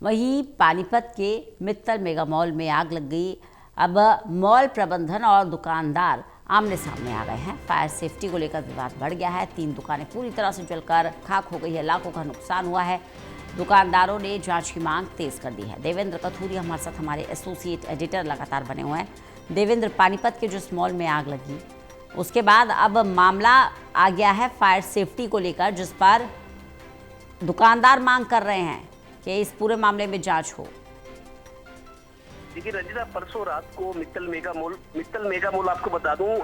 वहीं पानीपत के Mittal mega mall में आग लग गई। अब मॉल प्रबंधन और दुकानदार आमने सामने आ गए हैं। फायर सेफ्टी को लेकर विवाद बढ़ गया है। 3 दुकानें पूरी तरह से जलकर खाक हो गई है। लाखों का नुकसान हुआ है। दुकानदारों ने जांच की मांग तेज कर दी है। देवेंद्र कथूरी हमारे साथ, हमारे एसोसिएट एडिटर लगातार बने हुए हैं। देवेंद्र, पानीपत के जिस मॉल में आग लगी उसके बाद अब मामला आ गया है फायर सेफ्टी को लेकर, जिस पर दुकानदार मांग कर रहे हैं कि इस पूरे मामले में जांच हो। देखिए रंजिता, परसों रात को मित्तल मेगा मॉल आपको बता दूं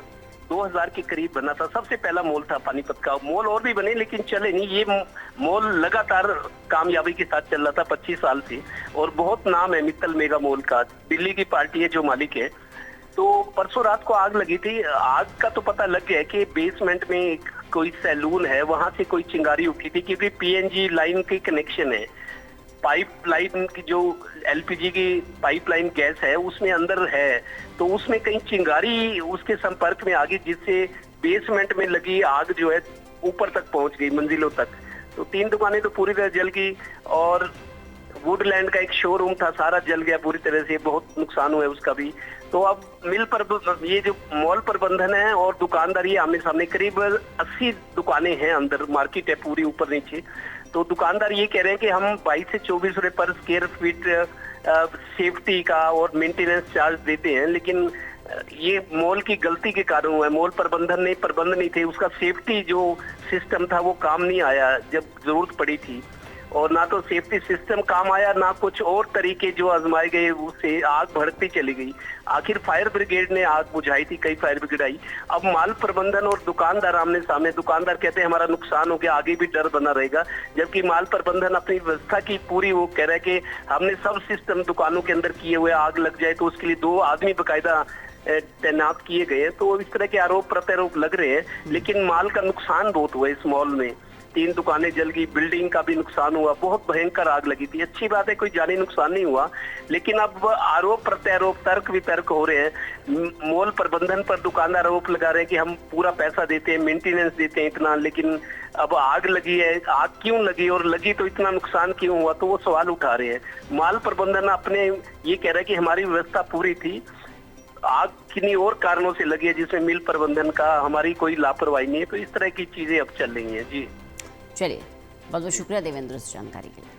2000 के करीब बना था। सबसे पहला मॉल था पानीपत का। मॉल और भी बने लेकिन चले नहीं। ये मॉल लगातार कामयाबी के साथ चल रहा था 25 साल से, और बहुत नाम है मित्तल मेगा मॉल का। दिल्ली की पार्टी है जो मालिक है। तो परसों रात को आग लगी थी। आग का तो पता लग गया कि बेसमेंट में एक कोई सैलून है, वहां से कोई चिंगारी उठी थी, क्योंकि पीएनजी लाइन की कनेक्शन है। पाइपलाइन की जो एलपीजी की पाइपलाइन गैस है उसमें अंदर है, तो उसमें कहीं चिंगारी उसके संपर्क में आ गई, जिससे बेसमेंट में लगी आग जो है ऊपर तक पहुंच गई, मंजिलों तक। तो 3 दुकानें तो पूरी तरह जल गई, और वुडलैंड का एक शोरूम था, सारा जल गया पूरी तरह से। बहुत नुकसान हुआ है उसका भी। तो अब ये जो मॉल प्रबंधन है और दुकानदार ये आमने सामने, करीब 80 दुकानें हैं अंदर, मार्केट है पूरी ऊपर नीचे। तो दुकानदार ये कह रहे हैं कि हम 22 से 24 रुपए पर स्क्वायर फीट सेफ्टी का और मेंटेनेंस चार्ज देते हैं, लेकिन ये मॉल की गलती के कारण हुआ है। मॉल प्रबंधन ने प्रबंध नहीं थे, उसका सेफ्टी जो सिस्टम था वो काम नहीं आया जब जरूरत पड़ी थी, और ना तो सेफ्टी सिस्टम काम आया, ना कुछ और तरीके जो आजमाए गए, उससे आग भड़कती चली गई। आखिर फायर ब्रिगेड ने आग बुझाई थी, कई फायर ब्रिगेड आई। अब माल प्रबंधन और दुकानदार आमने सामने। दुकानदार कहते हैं हमारा नुकसान हो गया, आगे भी डर बना रहेगा, जबकि माल प्रबंधन अपनी व्यवस्था की पूरी वो कह रहा है कि हमने सब सिस्टम दुकानों के अंदर किए हुए, आग लग जाए तो उसके लिए 2 आदमी बकायदा तैनात किए गए। तो इस तरह के आरोप प्रत्यारोप लग रहे हैं, लेकिन माल का नुकसान बहुत हुआ इस मॉल में। 3 दुकानें जल गई, बिल्डिंग का भी नुकसान हुआ, बहुत भयंकर आग लगी थी। अच्छी बात है, कोई जानी नुकसान नहीं हुआ, लेकिन अब आरोप प्रत्यारोप, तर्क वितर्क हो रहे हैं। मॉल प्रबंधन पर दुकानदार आरोप लगा रहे हैं कि हम पूरा पैसा देते हैं, मेंटेनेंस देते हैं इतना, लेकिन अब आग लगी है, आग क्यों लगी, और लगी तो इतना नुकसान क्यों हुआ, तो वो सवाल उठा रहे हैं। माल प्रबंधन अपने ये कह रहा है कि हमारी व्यवस्था पूरी थी, आग किन्हीं और कारणों से लगी है जिसमें मिल प्रबंधन का हमारी कोई लापरवाही नहीं है। तो इस तरह की चीजें अब चल रही हैं। जी चलिए, बहुत बहुत शुक्रिया देवेंद्र इस जानकारी के लिए।